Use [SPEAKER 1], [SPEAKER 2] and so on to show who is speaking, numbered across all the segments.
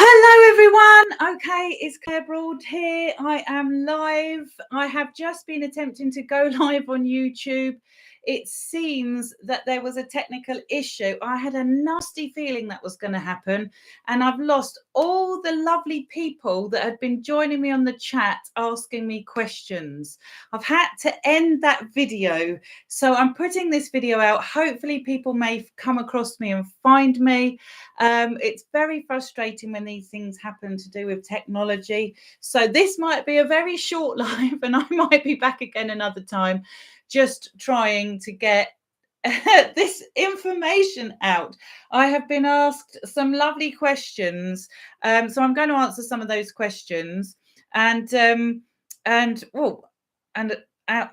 [SPEAKER 1] Hello everyone. Okay, it's Claire Broad here. I am live. I have just been attempting to go live on YouTube. It seems that there was a technical issue. I had a nasty feeling that was going to happen, and I've lost all the lovely people that had been joining me on the chat asking me questions. I've had to end that video, so I'm putting this video out. Hopefully people may come across me and find me. It's very frustrating when these things happen to do with technology. So this might be a very short live, and I might be back again another time, just trying to get this information out. I have been asked some lovely questions, so I'm going to answer some of those questions.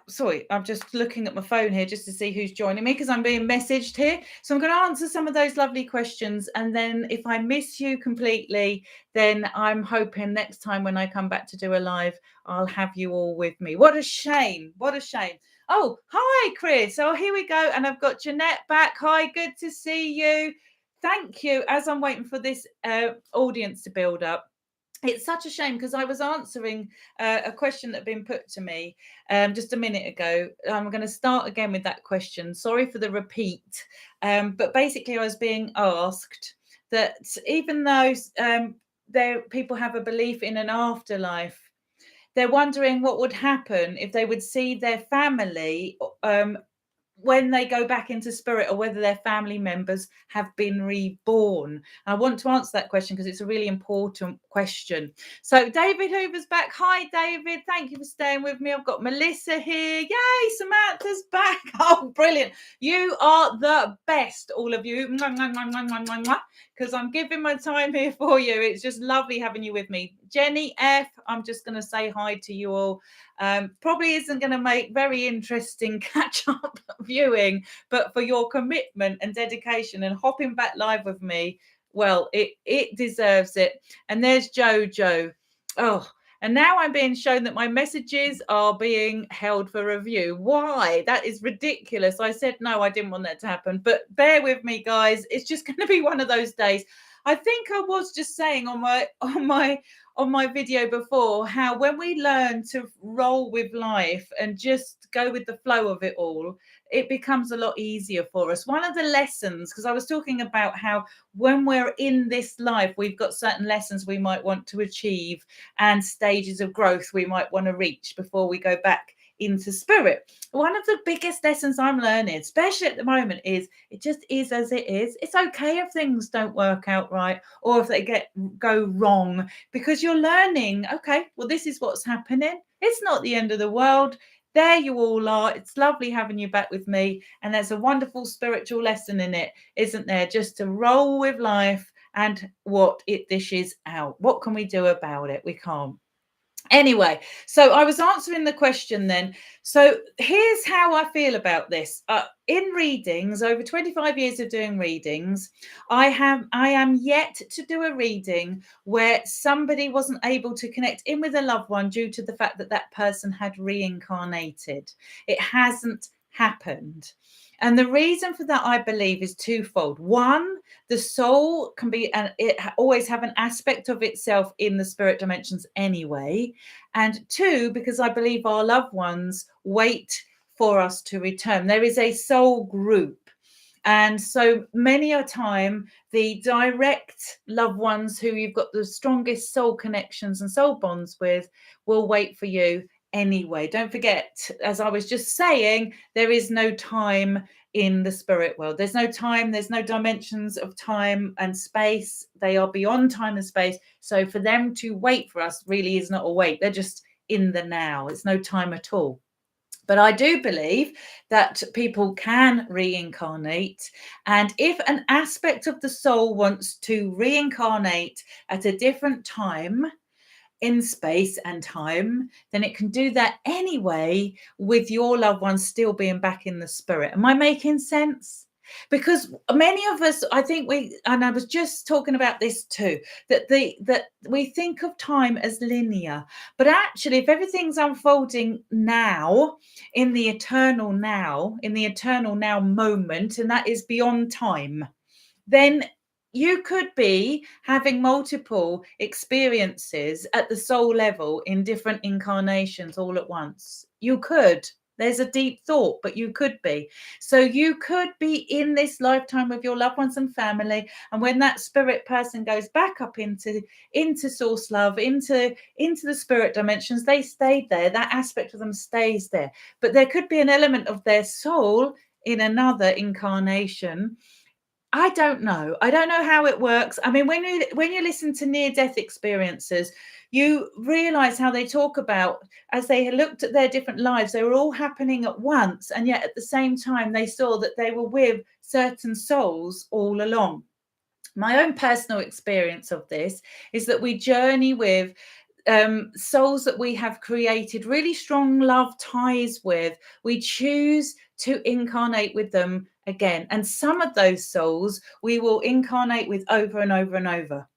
[SPEAKER 1] Sorry, I'm just looking at my phone here just to see who's joining me because I'm being messaged here. So I'm going to answer some of those lovely questions, and then if I miss you completely, then I'm hoping next time when I come back to do a live, I'll have you all with me. What a shame. What a shame. Oh, hi, Chris. Oh, here we go. And I've got Jeanette back. Hi, good to see you. Thank you. As I'm waiting for this audience to build up. It's such a shame because I was answering a question that had been put to me just a minute ago. I'm going to start again with that question. Sorry for the repeat. But basically, I was being asked that even though people have a belief in an afterlife, they're wondering what would happen if they would see their family when they go back into spirit, or whether their family members have been reborn. I want to answer that question because it's a really important question. So David Hoover's back. Hi, David. Thank you for staying with me. I've got Melissa here. Yay, Samantha's back. Oh, brilliant. You are the best, all of you, because I'm giving my time here for you. It's just lovely having you with me. Jenny F, I'm just going to say hi to you all. Probably isn't going to make very interesting catch-up viewing, but for your commitment and dedication and hopping back live with me, well, it deserves it. And there's Jojo. Oh, and now I'm being shown that my messages are being held for review. Why? That is ridiculous. I said no, I didn't want that to happen, but bear with me, guys. It's just going to be one of those days. I think I was just saying on my video before how when we learn to roll with life and just go with the flow of it all, it becomes a lot easier for us. One of the lessons, because I was talking about how when we're in this life, we've got certain lessons we might want to achieve and stages of growth we might want to reach before we go back into spirit. One of the biggest lessons I'm learning, especially at the moment, is it just is as it is. It's okay if things don't work out right or if they go wrong, because you're learning, okay, well, this is what's happening. It's not the end of the world. There you all are. It's lovely having you back with me. And there's a wonderful spiritual lesson in it, isn't there? Just to roll with life and what it dishes out. What can we do about it? We can't. Anyway, so I was answering the question then. So here's how I feel about this. In readings, over 25 years of doing readings, I am yet to do a reading where somebody wasn't able to connect in with a loved one due to the fact that that person had reincarnated. It hasn't happened. And the reason for that, I believe, is twofold. One, the soul can be, and it always have an aspect of itself in the spirit dimensions anyway. And two, because I believe our loved ones wait for us to return. There is a soul group. And so many a time, the direct loved ones who you've got the strongest soul connections and soul bonds with will wait for you anyway. Don't forget, as I was just saying, there is no time in the spirit world. There's no time, there's no dimensions of time and space. They are beyond time and space. So for them to wait for us really is not a wait. They're just in the now. It's no time at all. But I do believe that people can reincarnate. And if an aspect of the soul wants to reincarnate at a different time, in space and time, then it can do that anyway with your loved ones still being back in the spirit. Am I making sense? Because many of us, I think and I was just talking about this too, that we think of time as linear, but actually if everything's unfolding now, in the eternal now moment, and that is beyond time, then you could be having multiple experiences at the soul level in different incarnations all at once. You could. There's a deep thought, but you could be. So you could be in this lifetime with your loved ones and family. And when that spirit person goes back up into source love, into the spirit dimensions, they stayed there. That aspect of them stays there. But there could be an element of their soul in another incarnation. I don't know. I don't know how it works. I mean, when you listen to near-death experiences, you realize how they talk about, as they looked at their different lives, they were all happening at once, and yet at the same time they saw that they were with certain souls all along. My own personal experience of this is that we journey with souls that we have created really strong love ties with. We choose to incarnate with them again, and some of those souls we will incarnate with over and over and over.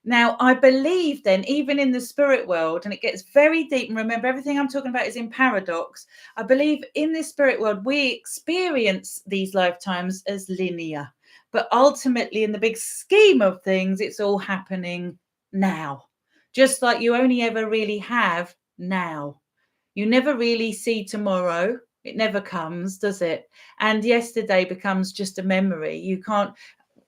[SPEAKER 1] Now, I believe then, even in the spirit world, and it gets very deep, and remember, everything I'm talking about is in paradox. I believe in the spirit world, we experience these lifetimes as linear, but ultimately, in the big scheme of things, it's all happening now. Just like you only ever really have now. You never really see tomorrow. It never comes, does it? And yesterday becomes just a memory. You can't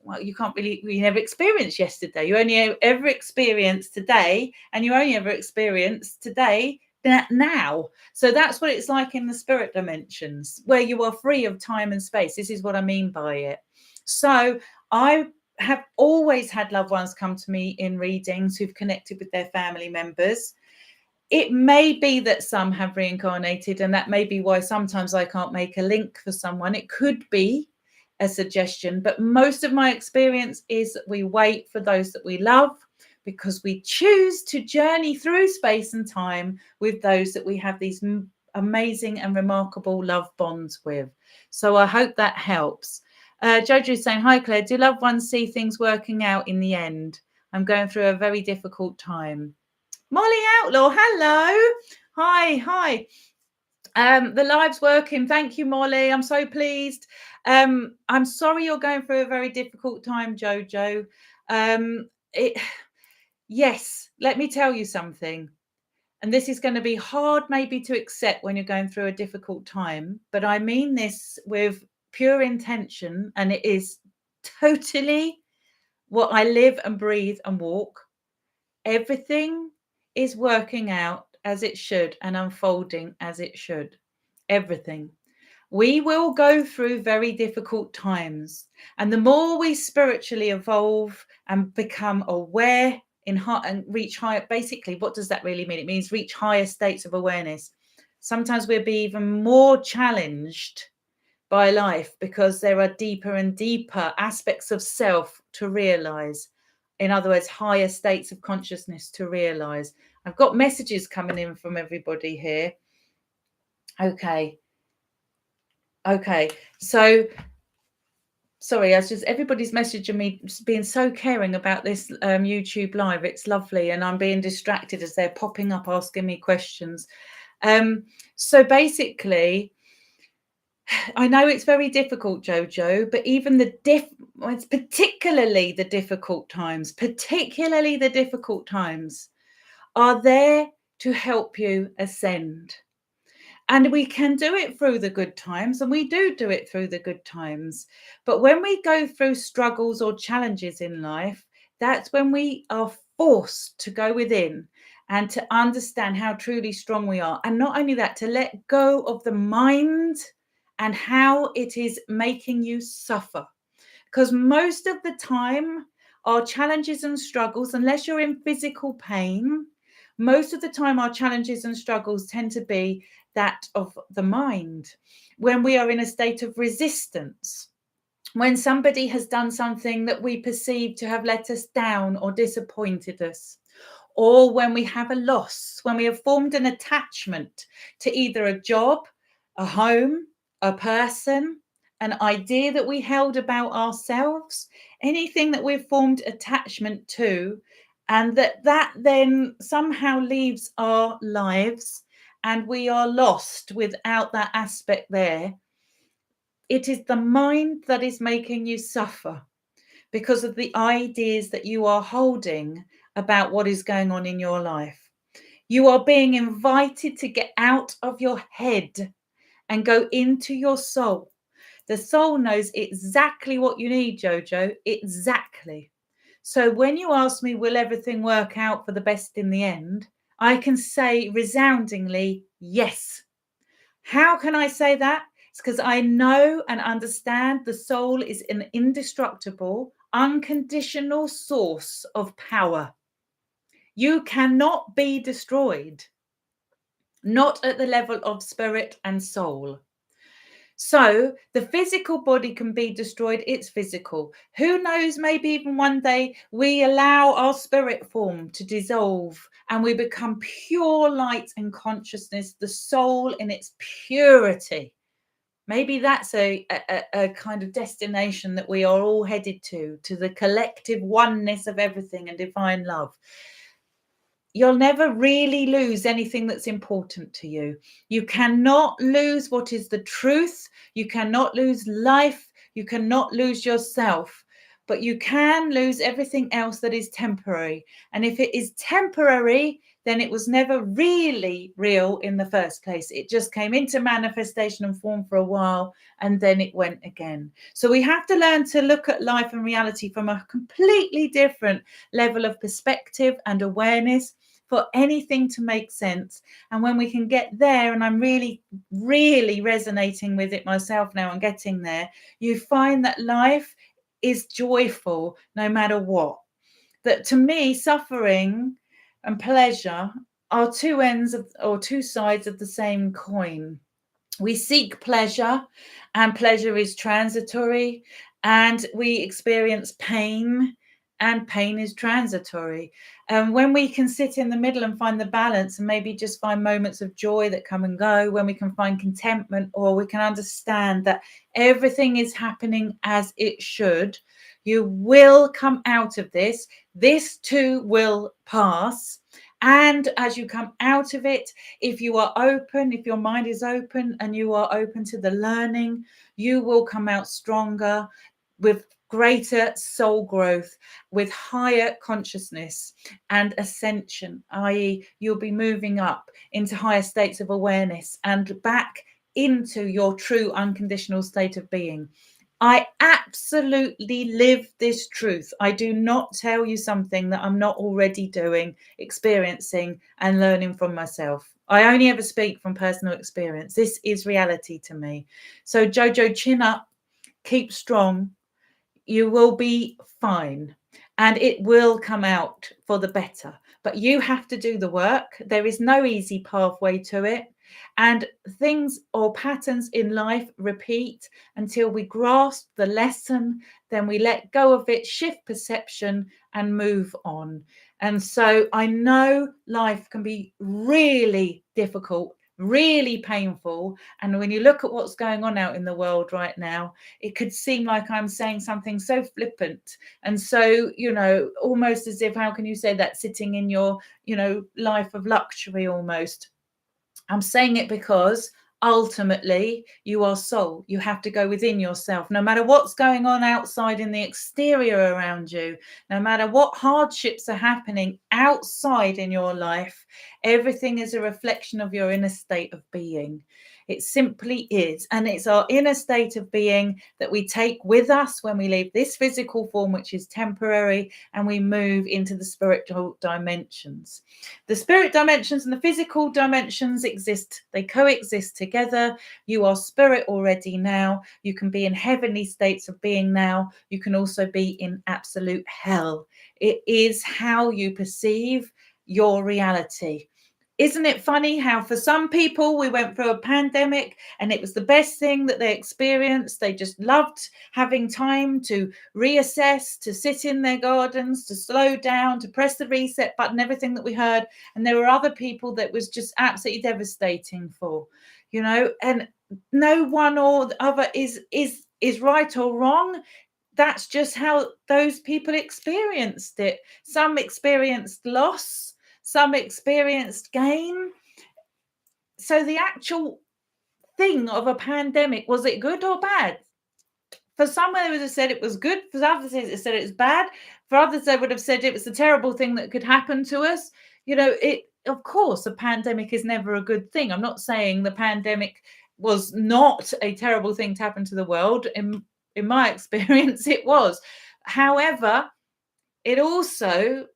[SPEAKER 1] really, you never experienced yesterday. You only ever experience today, and you only ever experience today now. So that's what it's like in the spirit dimensions, where you are free of time and space. This is what I mean by it. So I have always had loved ones come to me in readings who've connected with their family members. It may be that some have reincarnated, and that may be why sometimes I can't make a link for someone. It could be a suggestion, but most of my experience is that we wait for those that we love, because we choose to journey through space and time with those that we have these amazing and remarkable love bonds with. So I hope that helps. Jojo's saying, hi Claire, do loved ones see things working out in the end? I'm going through a very difficult time. Molly Outlaw, hello. Hi. The live's working. Thank you, Molly. I'm so pleased. I'm sorry you're going through a very difficult time, Jojo. Yes, let me tell you something. And this is going to be hard maybe to accept when you're going through a difficult time, but I mean this with pure intention, and it is totally what I live and breathe and walk. Everything is working out as it should and unfolding as it should. Everything. We will go through very difficult times. And the more we spiritually evolve and become aware and reach higher, basically, what does that really mean? It means reach higher states of awareness. Sometimes we'll be even more challenged by life because there are deeper and deeper aspects of self to realize. In other words, higher states of consciousness to realize. I've got messages coming in from everybody here. Okay. So, sorry, everybody's messaging me, being so caring about this YouTube live. It's lovely. And I'm being distracted as they're popping up, asking me questions. So basically, I know it's very difficult, Jojo, but even it's particularly the difficult times, are there to help you ascend. And we can do it through the good times, and we do it through the good times. But when we go through struggles or challenges in life, that's when we are forced to go within and to understand how truly strong we are. And not only that, to let go of the mind and how it is making you suffer. Because most of the time, our challenges and struggles, unless you're in physical pain, most of the time our challenges and struggles tend to be that of the mind. When we are in a state of resistance, when somebody has done something that we perceive to have let us down or disappointed us, or when we have a loss, when we have formed an attachment to either a job, a home, a person, an idea that we held about ourselves, anything that we've formed attachment to, and that then somehow leaves our lives and we are lost without that aspect there. It is the mind that is making you suffer, because of the ideas that you are holding about what is going on in your life. You are being invited to get out of your head and go into your soul. The soul knows exactly what you need, Jojo, exactly. So when you ask me, will everything work out for the best in the end? I can say resoundingly, yes. How can I say that? It's because I know and understand the soul is an indestructible, unconditional source of power. You cannot be destroyed, not at the level of spirit and soul. So the physical body can be destroyed. It's physical. Who knows, maybe even one day we allow our spirit form to dissolve and we become pure light and consciousness, the soul in its purity. Maybe that's a kind of destination that we are all headed to the collective oneness of everything and divine love. You'll never really lose anything that's important to you. You cannot lose what is the truth. You cannot lose life. You cannot lose yourself. But you can lose everything else that is temporary. And if it is temporary, then it was never really real in the first place. It just came into manifestation and form for a while, and then it went again. So we have to learn to look at life and reality from a completely different level of perspective and awareness for anything to make sense. And when we can get there, and I'm really, really resonating with it myself now and getting there, you find that life is joyful no matter what. That to me, suffering and pleasure are two ends of, or two sides of the same coin. We seek pleasure, and pleasure is transitory, and we experience pain, and pain is transitory. And when we can sit in the middle and find the balance, and maybe just find moments of joy that come and go, when we can find contentment, or we can understand that everything is happening as it should, you will come out of this. This too will pass. And as you come out of it, if you are open, if your mind is open and you are open to the learning, you will come out stronger with greater soul growth, with higher consciousness and ascension, i.e., you'll be moving up into higher states of awareness and back into your true unconditional state of being. I absolutely live this truth. I do not tell you something that I'm not already doing, experiencing, and learning from myself. I only ever speak from personal experience. This is reality to me. So, Jojo, chin up, keep strong. You will be fine, and it will come out for the better. But you have to do the work. There is no easy pathway to it. And things or patterns in life repeat until we grasp the lesson, then we let go of it, shift perception, and move on. And so I know life can be really difficult, really painful. And when you look at what's going on out in the world right now, it could seem like I'm saying something so flippant and so, almost as if, how can you say that sitting in your, life of luxury almost? I'm saying it because ultimately you are soul. You have to go within yourself. No matter what's going on outside in the exterior around you, no matter what hardships are happening outside in your life, everything is a reflection of your inner state of being. It simply is. And it's our inner state of being that we take with us when we leave this physical form, which is temporary, and we move into the spiritual dimensions. The spirit dimensions and the physical dimensions exist. They coexist together. You are spirit already now. You can be in heavenly states of being now. You can also be in absolute hell. It is how you perceive your reality. Isn't it funny how for some people we went through a pandemic and it was the best thing that they experienced? They just loved having time to reassess, to sit in their gardens, to slow down, to press the reset button, everything that we heard. And there were other people that was just absolutely devastating for, and no one or the other is right or wrong. That's just how those people experienced it. Some experienced loss, some experienced gain. So the actual thing of a pandemic, was it good or bad? For some, they would have said it was good. For others, they said it was bad. For others, they would have said it was a terrible thing that could happen to us. It, of course, a pandemic is never a good thing. I'm not saying the pandemic was not a terrible thing to happen to the world. In my experience, it was. However, it also,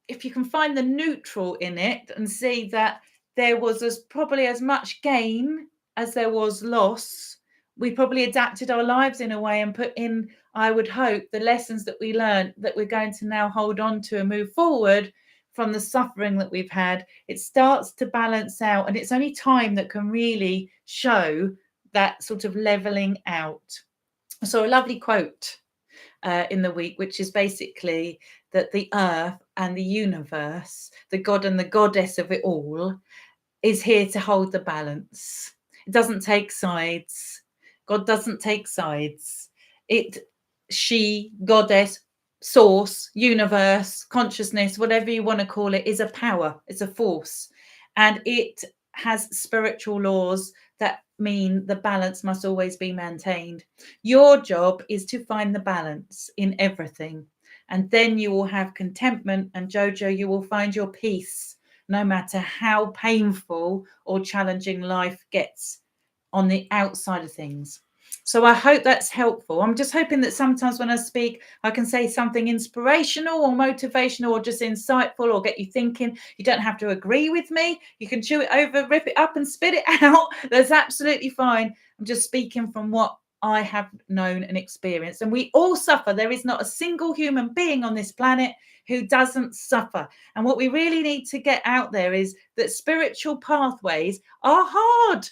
[SPEAKER 1] if you can find the neutral in it and see that there was probably as much gain as there was loss, we probably adapted our lives in a way and put in, I would hope, the lessons that we learned that we're going to now hold on to and move forward from the suffering that we've had. It starts to balance out, and it's only time that can really show that sort of leveling out. So a lovely quote in the week, which is basically that the earth and the universe, the God and the goddess of it all, is here to hold the balance. It doesn't take sides. God doesn't take sides. She, goddess, source, universe, consciousness, whatever you want to call it, is a power. It's a force. And it has spiritual laws that mean the balance must always be maintained. Your job is to find the balance in everything. And then you will have contentment. And Jojo, you will find your peace, no matter how painful or challenging life gets on the outside of things. So I hope that's helpful. I'm just hoping that sometimes when I speak, I can say something inspirational or motivational or just insightful or get you thinking. You don't have to agree with me. You can chew it over, rip it up and spit it out. That's absolutely fine. I'm just speaking from what I have known and experienced. And we all suffer. There is not a single human being on this planet who doesn't suffer. And what we really need to get out there is that spiritual pathways are hard.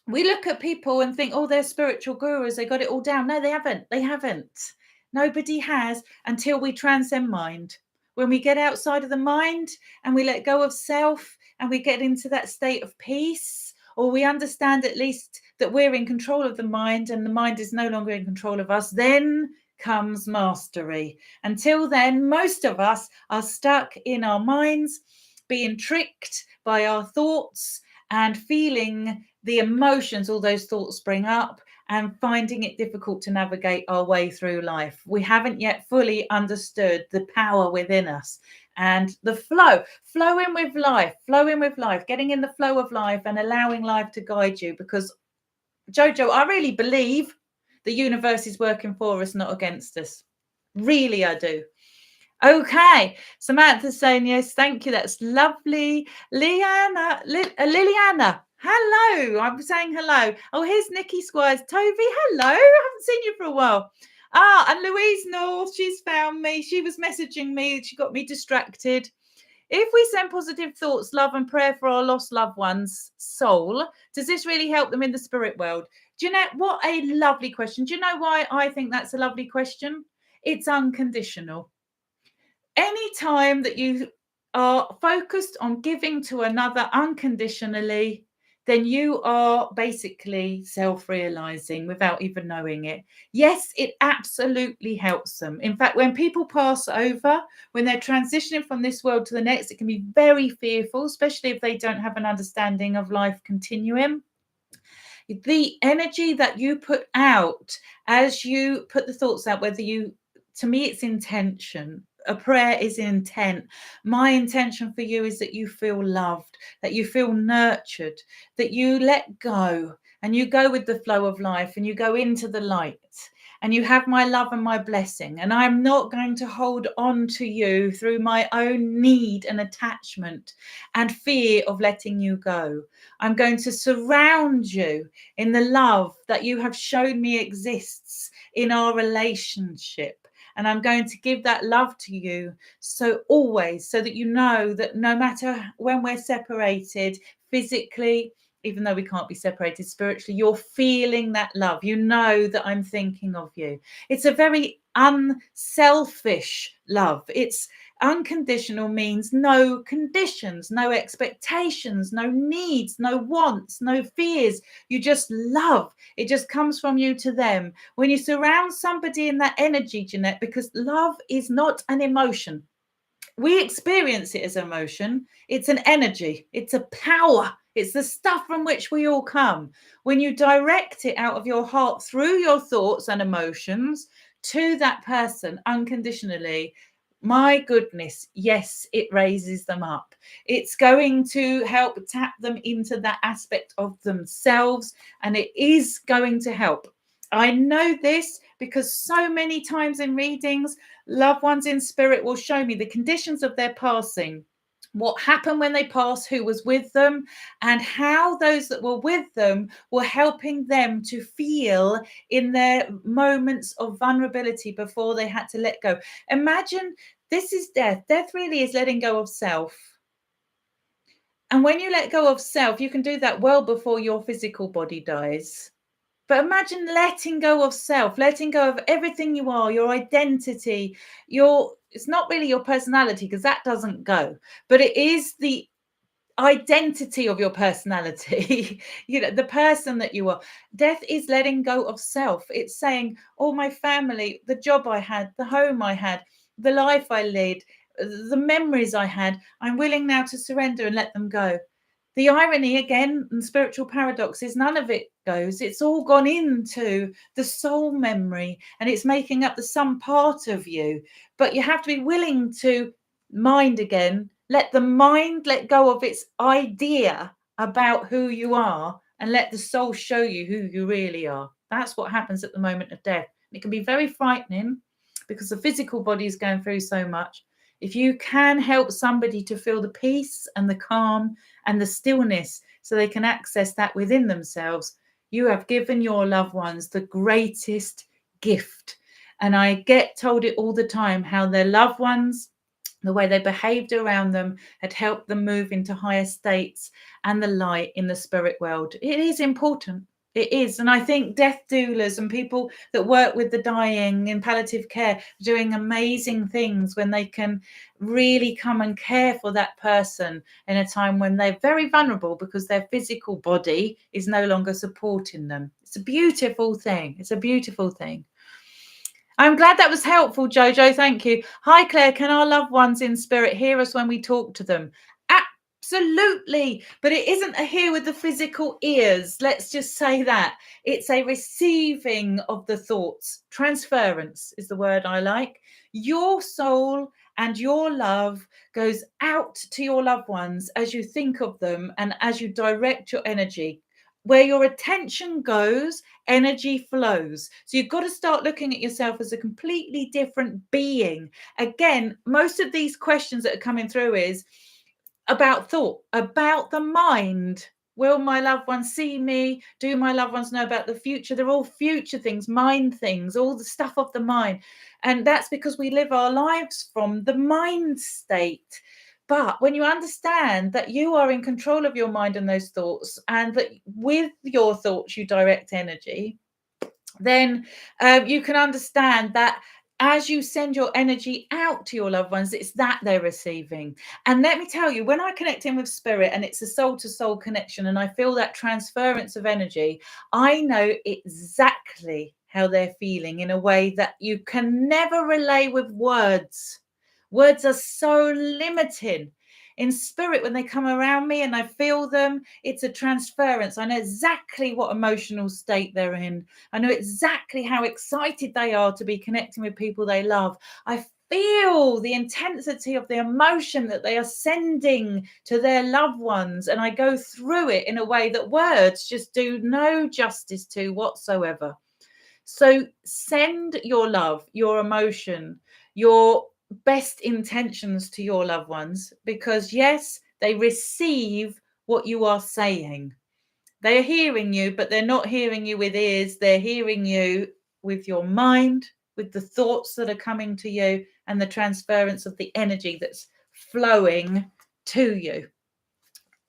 [SPEAKER 1] We look at people and think, oh, they're spiritual gurus. They got it all down. No, they haven't. They haven't. Nobody has until we transcend mind. When we get outside of the mind and we let go of self and we get into that state of peace, or we understand at least that we're in control of the mind and the mind is no longer in control of us, then comes mastery. Until then, most of us are stuck in our minds, being tricked by our thoughts and feeling the emotions all those thoughts bring up and finding it difficult to navigate our way through life. We haven't yet fully understood the power within us and the flowing with life, getting in the flow of life and allowing life to guide you. Because, Jojo, I really believe the universe is working for us, not against us. Really, I do. Okay, Samantha's saying yes, thank you. That's lovely. Liliana, hello. I'm saying hello. Oh, here's Nikki Squires. Toby, hello. I haven't seen you for a while. And Louise North, she's found me. She was messaging me. She got me distracted. If we send positive thoughts, love and prayer for our lost loved one's soul, does this really help them in the spirit world? Jeanette, what a lovely question. Do you know why I think that's a lovely question? It's unconditional. Any time that you are focused on giving to another unconditionally, then you are basically self-realizing without even knowing it. Yes, it absolutely helps them. In fact, when people pass over, when they're transitioning from this world to the next, it can be very fearful, especially if they don't have an understanding of life continuum. The energy that you put out as you put the thoughts out, to me, it's intention. A prayer is intent. My intention for you is that you feel loved, that you feel nurtured, that you let go and you go with the flow of life and you go into the light and you have my love and my blessing. And I'm not going to hold on to you through my own need and attachment and fear of letting you go. I'm going to surround you in the love that you have shown me exists in our relationship. And I'm going to give that love to you so that you know that no matter when we're separated physically, even though we can't be separated spiritually, you're feeling that love. You know that I'm thinking of you. It's a very unselfish love. It's unconditional, means no conditions, no expectations, no needs, no wants, no fears. You just love. It just comes from you to them. When you surround somebody in that energy, Jeanette, because love is not an emotion. We experience it as emotion. It's an energy. It's a power. It's the stuff from which we all come. When you direct it out of your heart through your thoughts and emotions to that person unconditionally, my goodness, yes, it raises them up. It's going to help tap them into that aspect of themselves, and it is going to help. I know this because so many times in readings, loved ones in spirit will show me the conditions of their passing, what happened when they passed, who was with them, and how those that were with them were helping them to feel in their moments of vulnerability before they had to let go. Imagine this is death. Death really is letting go of self. And when you let go of self, you can do that well before your physical body dies. But imagine letting go of self, letting go of everything you are, your identity, it's not really your personality because that doesn't go, but it is the identity of your personality, the person that you are. Death is letting go of self. It's saying, all my family, the job I had, the home I had, the life I led, the memories I had, I'm willing now to surrender and let them go. The irony again, and spiritual paradox, is none of it goes. It's all gone into the soul memory and it's making up the some part of you. But you have to be willing to mind again, let the mind let go of its idea about who you are and let the soul show you who you really are. That's what happens at the moment of death. It can be very frightening because the physical body is going through so much. If you can help somebody to feel the peace and the calm and the stillness so they can access that within themselves, you have given your loved ones the greatest gift. And I get told it all the time how their loved ones, the way they behaved around them, had helped them move into higher states and the light in the spirit world. It is important. It is. And I think death doulas and people that work with the dying in palliative care are doing amazing things when they can really come and care for that person in a time when they're very vulnerable because their physical body is no longer supporting them. It's a beautiful thing. It's a beautiful thing. I'm glad that was helpful, Jojo. Thank you. Hi, Claire. Can our loved ones in spirit hear us when we talk to them? Absolutely. But it isn't a hear with the physical ears. Let's just say that. It's a receiving of the thoughts. Transference is the word I like. Your soul and your love goes out to your loved ones as you think of them and as you direct your energy. Where your attention goes, energy flows. So you've got to start looking at yourself as a completely different being. Again, most of these questions that are coming through is about thought, about the mind. Will my loved ones see me? Do my loved ones know about the future? They're all future things, mind things, all the stuff of the mind. And that's because we live our lives from the mind state. But when you understand that you are in control of your mind and those thoughts, and that with your thoughts you direct energy, then you can understand that as you send your energy out to your loved ones, it's that they're receiving. And let me tell you, when I connect in with spirit and it's a soul to soul connection and I feel that transference of energy, I know exactly how they're feeling in a way that you can never relay with words. Words are so limiting. In spirit, when they come around me and I feel them, it's a transference. I know exactly what emotional state they're in. I know exactly how excited they are to be connecting with people they love. I feel the intensity of the emotion that they are sending to their loved ones. And I go through it in a way that words just do no justice to whatsoever. So send your love, your emotion, your best intentions to your loved ones, because yes, they receive what you are saying. They're hearing you, but they're not hearing you with ears. They're hearing you with your mind, with the thoughts that are coming to you, and the transference of the energy that's flowing to you.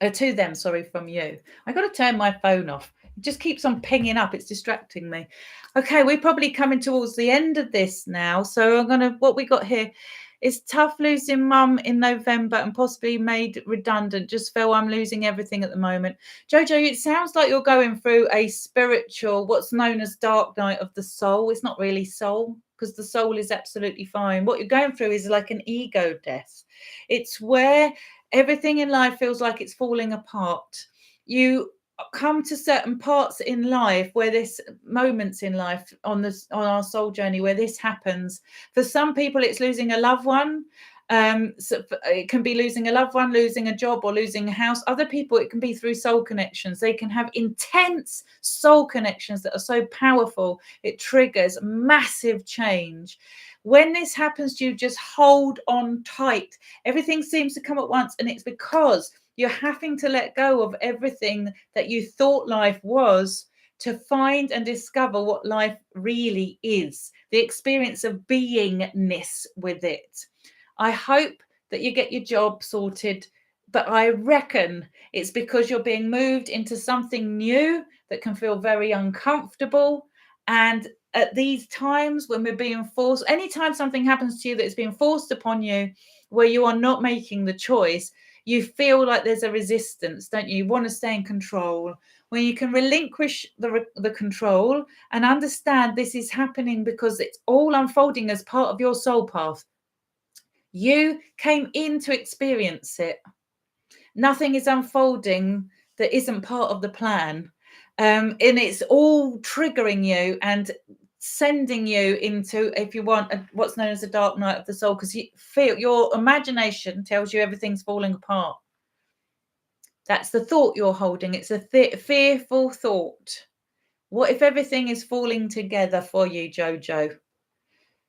[SPEAKER 1] To them, sorry, from you. I got to turn my phone off. It just keeps on pinging up. It's distracting me. Okay, we're probably coming towards the end of this now. So I'm gonna. What we got here is tough losing mum in November and possibly made redundant. Just feel I'm losing everything at the moment. Jojo, it sounds like you're going through a spiritual, what's known as dark night of the soul. It's not really soul because the soul is absolutely fine. What you're going through is like an ego death. It's where everything in life feels like it's falling apart. You come to certain parts in life where this moments in life on our soul journey where this happens. For some people it's losing a loved one. So it can be losing a loved one, losing a job, or losing a house. Other people, it can be through soul connections. They can have intense soul connections that are so powerful it triggers massive change. When this happens to you, just hold on tight. Everything seems to come at once, and it's because you're having to let go of everything that you thought life was to find and discover what life really is, the experience of beingness with it. I hope that you get your job sorted, but I reckon it's because you're being moved into something new that can feel very uncomfortable. And at these times when we're being forced, anytime something happens to you that is being forced upon you, where you are not making the choice, you feel like there's a resistance, don't you? You want to stay in control. When you can relinquish the control and understand this is happening because it's all unfolding as part of your soul path. You came in to experience it. Nothing is unfolding that isn't part of the plan. And it's all triggering you and sending you into, if you want, what's known as a dark night of the soul, because you feel your imagination tells you everything's falling apart. That's the thought you're holding. It's a fearful thought. What if everything is falling together for you, Jojo?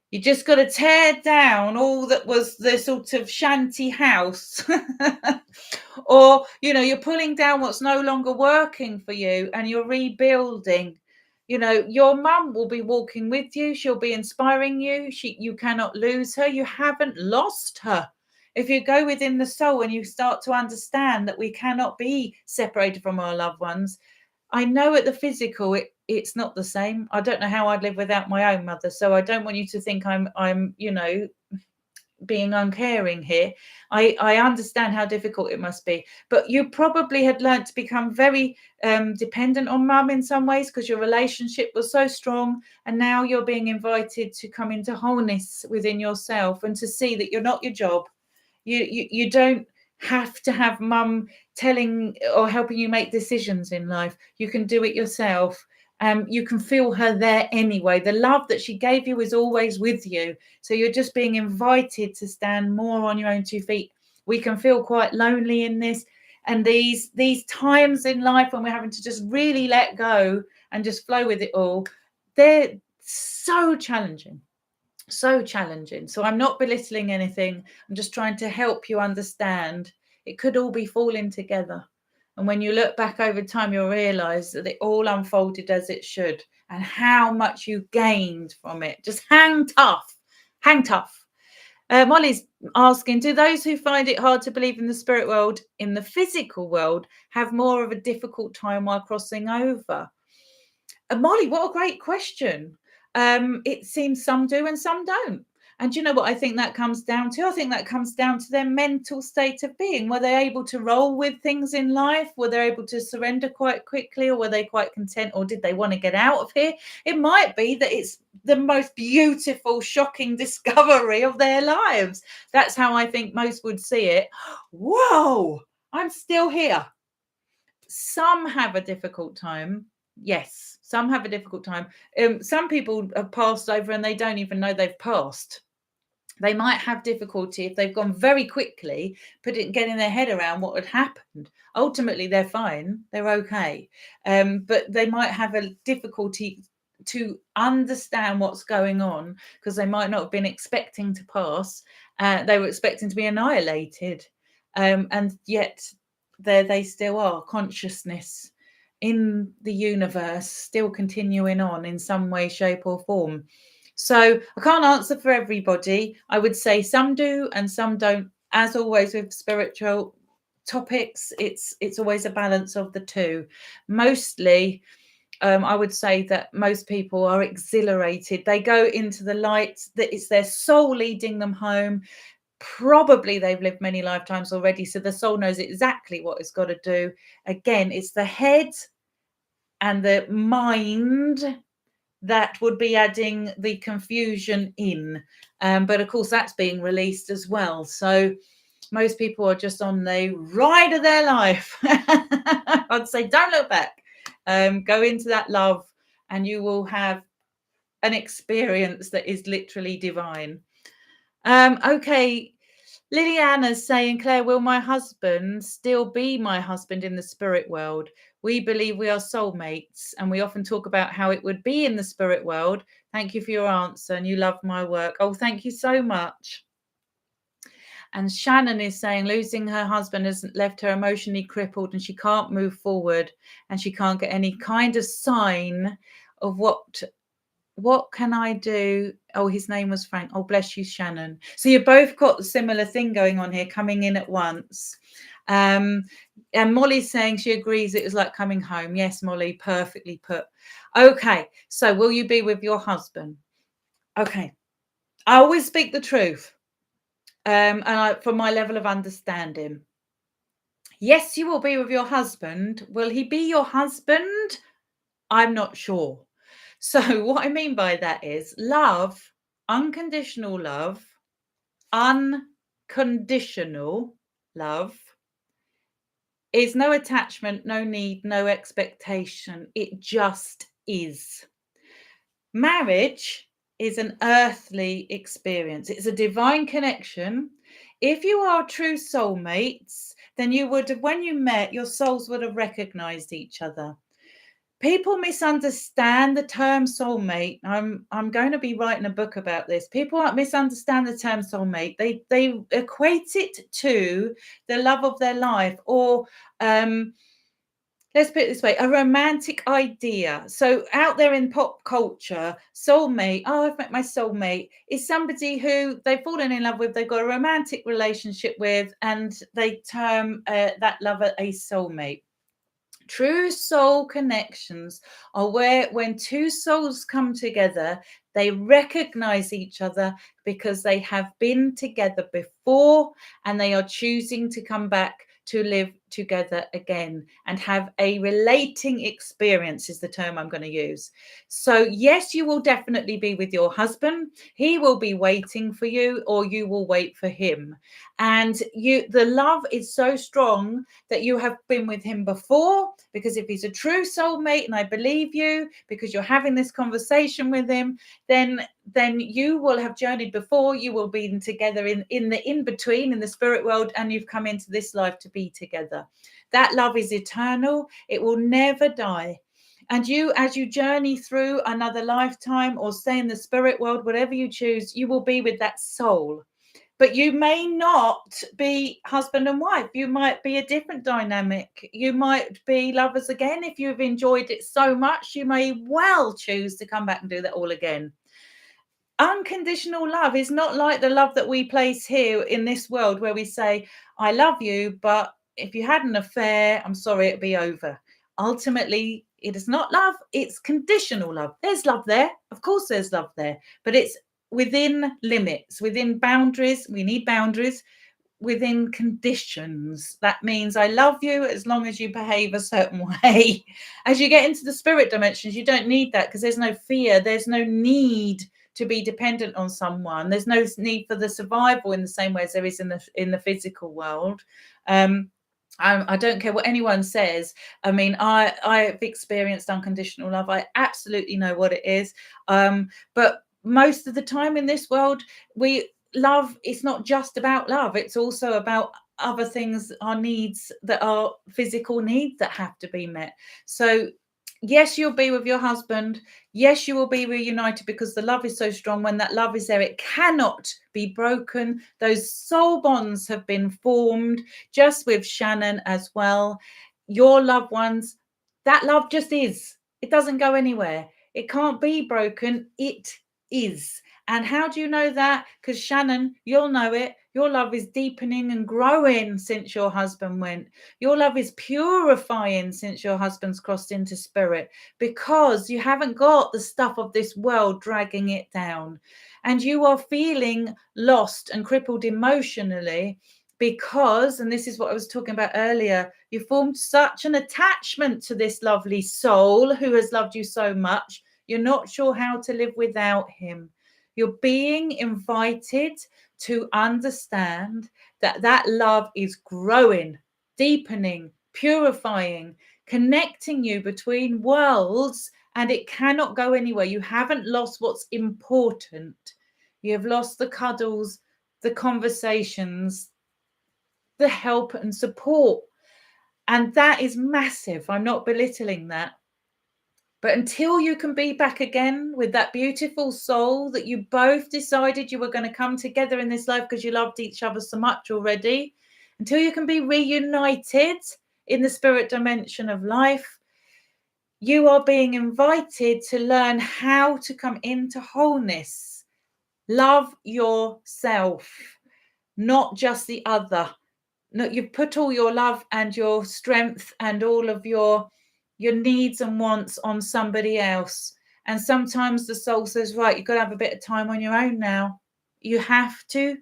[SPEAKER 1] You just got to tear down all that was the sort of shanty house. Or, you're pulling down what's no longer working for you and you're rebuilding. Your mum will be walking with you. She'll be inspiring you. You cannot lose her. You haven't lost her. If you go within the soul and you start to understand that we cannot be separated from our loved ones, I know at the physical it's not the same. I don't know how I'd live without my own mother. So I don't want you to think I'm being uncaring here. I understand how difficult it must be. But you probably had learned to become very dependent on mum in some ways because your relationship was so strong. And now you're being invited to come into wholeness within yourself and to see that you're not your job. You don't have to have mum telling or helping you make decisions in life. You can do it yourself. You can feel her there anyway. The love that she gave you is always with you. So you're just being invited to stand more on your own 2 feet. We can feel quite lonely in this. And these times in life when we're having to just really let go and just flow with it all, they're so challenging. So challenging. So I'm not belittling anything. I'm just trying to help you understand it could all be falling together. And when you look back over time, you'll realize that it all unfolded as it should and how much you gained from it. Just hang tough. Hang tough. Molly's asking, do those who find it hard to believe in the spirit world, in the physical world, have more of a difficult time while crossing over? Molly, what a great question. It seems some do and some don't. And you know what I think that comes down to? I think that comes down to their mental state of being. Were they able to roll with things in life? Were they able to surrender quite quickly? Or were they quite content? Or did they want to get out of here? It might be that it's the most beautiful, shocking discovery of their lives. That's how I think most would see it. Whoa, I'm still here. Some have a difficult time. Yes, some have a difficult time. Some people have passed over and they don't even know they've passed. They might have difficulty if they've gone very quickly, getting their head around what had happened. Ultimately, they're fine. They're okay. But they might have a difficulty to understand what's going on because they might not have been expecting to pass. They were expecting to be annihilated. And yet there they still are, consciousness in the universe, still continuing on in some way, shape, or form. So I can't answer for everybody. I would say some do and some don't. As always with spiritual topics, it's always a balance of the two. Mostly, I would say that most people are exhilarated. They go into the light, that it's their soul leading them home. Probably they've lived many lifetimes already, so the soul knows exactly what it's got to do. Again, it's the head and the mind that would be adding the confusion in. But of course, that's being released as well. So Most people are just on the ride of their life. I'd say don't look back. Go into that love and you will have an experience that is literally divine. Okay, Liliana's saying, Claire, will my husband still be my husband in the spirit world? We believe we are soulmates, and we often talk about how it would be in the spirit world. Thank you for your answer, and you love my work. Oh, thank you so much. And Shannon is saying losing her husband has left her emotionally crippled and she can't move forward and she can't get any kind of sign of what can I do? Oh, his name was Frank. Oh, bless you, Shannon. So you both got a similar thing going on here, coming in at once. And Molly's saying she agrees it was like coming home. Yes, Molly, perfectly put. Okay, so will you be with your husband? Okay, I always speak the truth. From my level of understanding. Yes, you will be with your husband. Will he be your husband? I'm not sure. So what I mean by that is love, unconditional love is no attachment, no need, no expectation. It just is. Marriage is an earthly experience. It's a divine connection. If you are true soulmates, then you would have, when you met, your souls would have recognized each other. People misunderstand the term soulmate. I'm going to be writing a book about this. People misunderstand the term soulmate. They equate it to the love of their life, or let's put it this way, a romantic idea. So out there in pop culture, soulmate, oh, I've met my soulmate, is somebody who they've fallen in love with, they've got a romantic relationship with, and they term that lover a soulmate. True soul connections are where when two souls come together, they recognize each other because they have been together before and they are choosing to come back to live together again and have a relating experience is the term I'm going to use. So yes, you will definitely be with your husband. He will be waiting for you or you will wait for him. And the love is so strong that you have been with him before, because if he's a true soulmate, and I believe you because you're having this conversation with him, then you will have journeyed before, you will be together in the in-between in the spirit world, and you've come into this life to be together. That love is eternal. It will never die. And you, as you journey through another lifetime or stay in the spirit world, whatever you choose, you will be with that soul. But you may not be husband and wife. You might be a different dynamic. You might be lovers again. If you've enjoyed it so much, you may well choose to come back and do that all again. Unconditional love is not like the love that we place here in this world where we say, I love you, but if you had an affair, I'm sorry, it'd be over. Ultimately, it is not love. It's conditional love. There's love there. Of course, there's love there, but it's within limits, within boundaries. We need boundaries within conditions. That means I love you as long as you behave a certain way. As you get into the spirit dimensions, you don't need that because there's no fear. There's no need to be dependent on someone. There's no need for the survival in the same way as there is in the physical world. I don't care what anyone says. I mean, I've experienced unconditional love. I absolutely know what it is. But most of the time in this world, love is not just about love. It's also about other things, our needs that are physical needs that have to be met. So yes, you'll be with your husband. Yes, you will be reunited because the love is so strong. When that love is there, it cannot be broken. Those soul bonds have been formed, just with Shannon as well. Your loved ones, that love just is. It doesn't go anywhere. It can't be broken. It is. And how do you know that? Because Shannon, you'll know it. Your love is deepening and growing since your husband went. Your love is purifying since your husband's crossed into spirit, because you haven't got the stuff of this world dragging it down. And you are feeling lost and crippled emotionally because, and this is what I was talking about earlier, you formed such an attachment to this lovely soul who has loved you so much. You're not sure how to live without him. You're being invited to understand that that love is growing, deepening, purifying, connecting you between worlds, and it cannot go anywhere. You haven't lost what's important. You have lost the cuddles, the conversations, the help and support. And that is massive. I'm not belittling that. But until you can be back again with that beautiful soul that you both decided you were going to come together in this life because you loved each other so much already, until you can be reunited in the spirit dimension of life, you are being invited to learn how to come into wholeness. Love yourself, not just the other. No, you put all your love and your strength and all of your needs and wants on somebody else. And sometimes the soul says, right, you've got to have a bit of time on your own now. You have to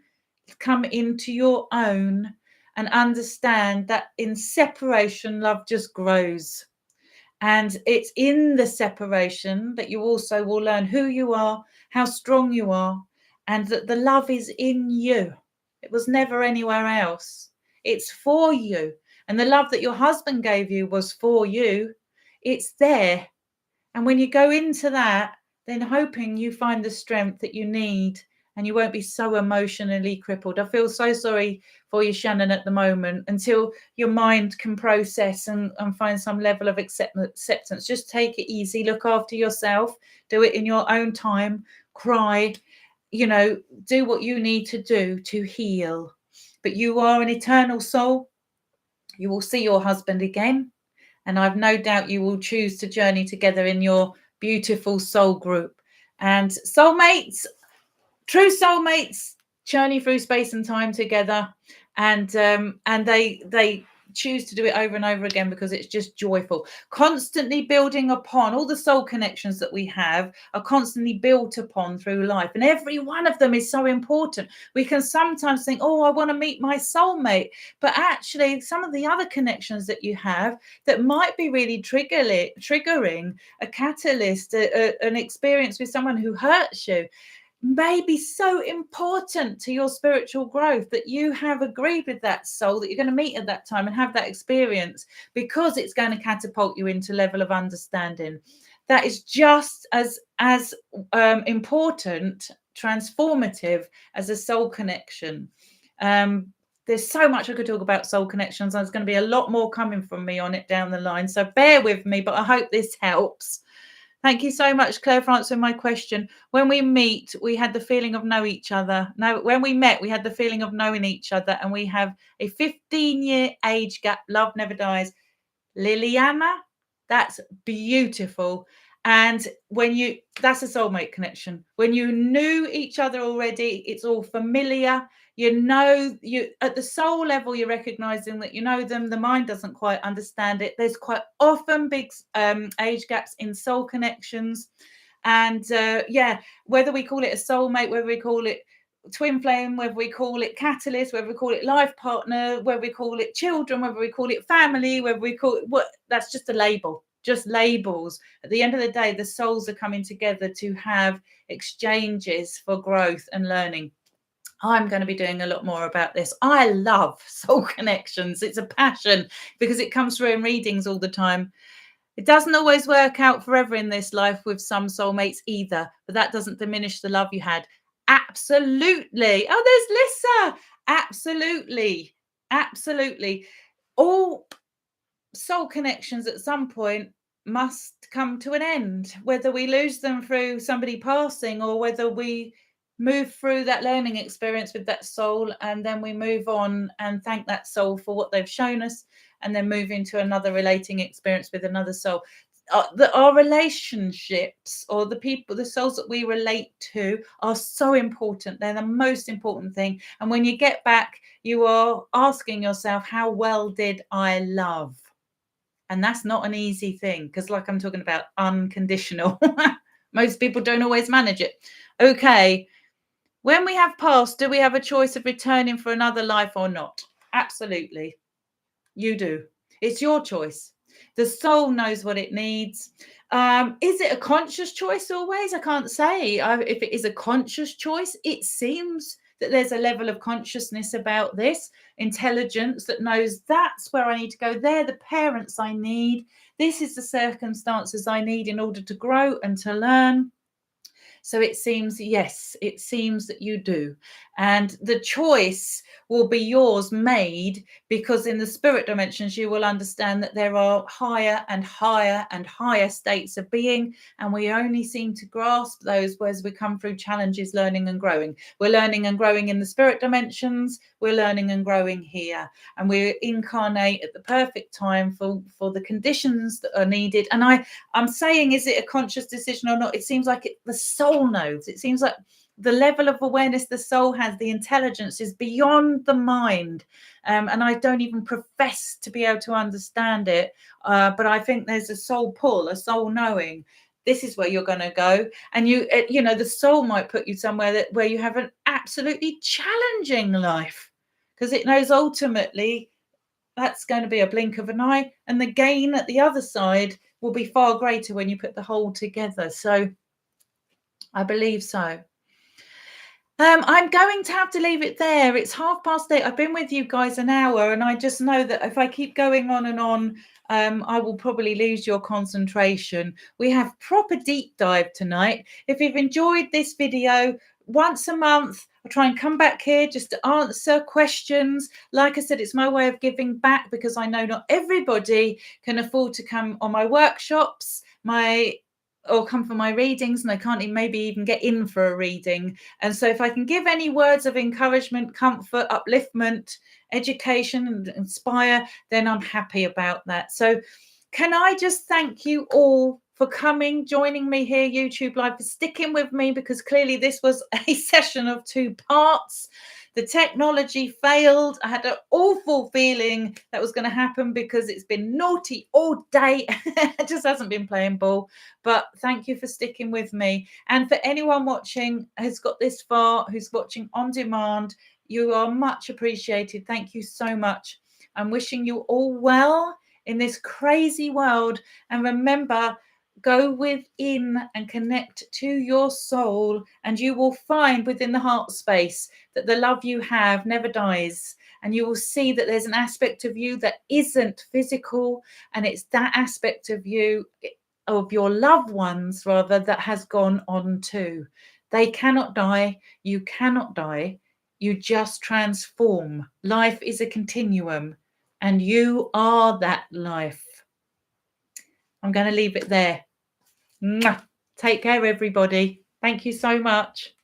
[SPEAKER 1] come into your own and understand that in separation, love just grows. And it's in the separation that you also will learn who you are, how strong you are, and that the love is in you. It was never anywhere else. It's for you. And the love that your husband gave you was for you. It's there. And when you go into that, then hoping you find the strength that you need and you won't be so emotionally crippled. I feel so sorry for you, Shannon, at the moment, until your mind can process and find some level of acceptance. Just take it easy, look after yourself, do it in your own time, cry, do what you need to do to heal. But you are an eternal soul. You will see your husband again. And I've no doubt you will choose to journey together in your beautiful soul group. And soulmates, true soulmates, journey through space and time together. And they choose to do it over and over again because it's just joyful. Constantly building upon all the soul connections that we have are constantly built upon through life. And every one of them is so important. We can sometimes think, oh, I want to meet my soulmate. But actually, some of the other connections that you have that might be really triggering, a catalyst, an experience with someone who hurts you, may be so important to your spiritual growth that you have agreed with that soul that you're going to meet at that time and have that experience, because it's going to catapult you into level of understanding that is just as important, transformative as a soul connection. There's so much I could talk about soul connections. There's going to be a lot more coming from me on it down the line, so bear with me, but I hope this helps. Thank you so much, Claire, for answering my question. When we meet, we had the feeling of know each other. No, when we met, we had the feeling of knowing each other, and we have a 15-year age gap. Love never dies. Liliana, that's beautiful. And that's a soulmate connection. When you knew each other already, it's all familiar. You at the soul level, you're recognizing that you know them. The mind doesn't quite understand it. There's quite often big age gaps in soul connections. And whether we call it a soulmate, whether we call it twin flame, whether we call it catalyst, whether we call it life partner, whether we call it children, whether we call it family, whether we call it that's just a label, just labels. At the end of the day, the souls are coming together to have exchanges for growth and learning. I'm going to be doing a lot more about this. I love soul connections. It's a passion because it comes through in readings all the time. It doesn't always work out forever in this life with some soulmates either, but that doesn't diminish the love you had. Absolutely. Oh, there's Lissa. Absolutely. Absolutely. All soul connections at some point must come to an end, whether we lose them through somebody passing or whether we move through that learning experience with that soul and then we move on and thank that soul for what they've shown us and then move into another relating experience with another soul. Our relationships, or the souls that we relate to, are so important. They're the most important thing. And when you get back, you are asking yourself, how well did I love? And that's not an easy thing, because like I'm talking about unconditional, most people don't always manage it. Okay. When we have passed, do we have a choice of returning for another life or not? Absolutely. You do. It's your choice. The soul knows what it needs. Is it a conscious choice always? I can't say. If it is a conscious choice, it seems that there's a level of consciousness about this, intelligence that knows that's where I need to go. They're the parents I need. This is the circumstances I need in order to grow and to learn. So it seems, yes, it seems that you do. And the choice will be yours made, because in the spirit dimensions, you will understand that there are higher and higher and higher states of being. And we only seem to grasp those as we come through challenges, learning and growing. We're learning and growing in the spirit dimensions. We're learning and growing here. And we incarnate at the perfect time for the conditions that are needed. And I'm saying, is it a conscious decision or not? It seems like the soul knows. It seems like the level of awareness the soul has, the intelligence is beyond the mind. And I don't even profess to be able to understand it. But I think there's a soul pull, a soul knowing. This is where you're going to go. And the soul might put you somewhere where you have an absolutely challenging life, because it knows ultimately that's going to be a blink of an eye, and the gain at the other side will be far greater when you put the whole together. So I believe so. I'm going to have to leave it there. It's 8:30. I've been with you guys an hour, and I just know that if I keep going on and on, I will probably lose your concentration. We have proper deep dive tonight. If you've enjoyed this video, once a month, I try and come back here just to answer questions. Like I said, it's my way of giving back, because I know not everybody can afford to come on my workshops, or come for my readings, and they can't maybe even get in for a reading. And so if I can give any words of encouragement, comfort, upliftment, education, and inspire, then I'm happy about that. So can I just thank you all for coming, joining me here, YouTube Live, for sticking with me, because clearly this was a session of 2 parts. The technology failed. I had an awful feeling that was going to happen, because it's been naughty all day. It just hasn't been playing ball. But thank you for sticking with me. And for anyone watching who's got this far, who's watching on demand, you are much appreciated. Thank you so much. I'm wishing you all well in this crazy world. And remember, go within and connect to your soul, and you will find within the heart space that the love you have never dies. And you will see that there's an aspect of you that isn't physical, and it's that aspect of you, of your loved ones rather, that has gone on too. They cannot die. You cannot die. You just transform. Life is a continuum, and you are that life. I'm going to leave it there. Mwah. Take care, everybody. Thank you so much.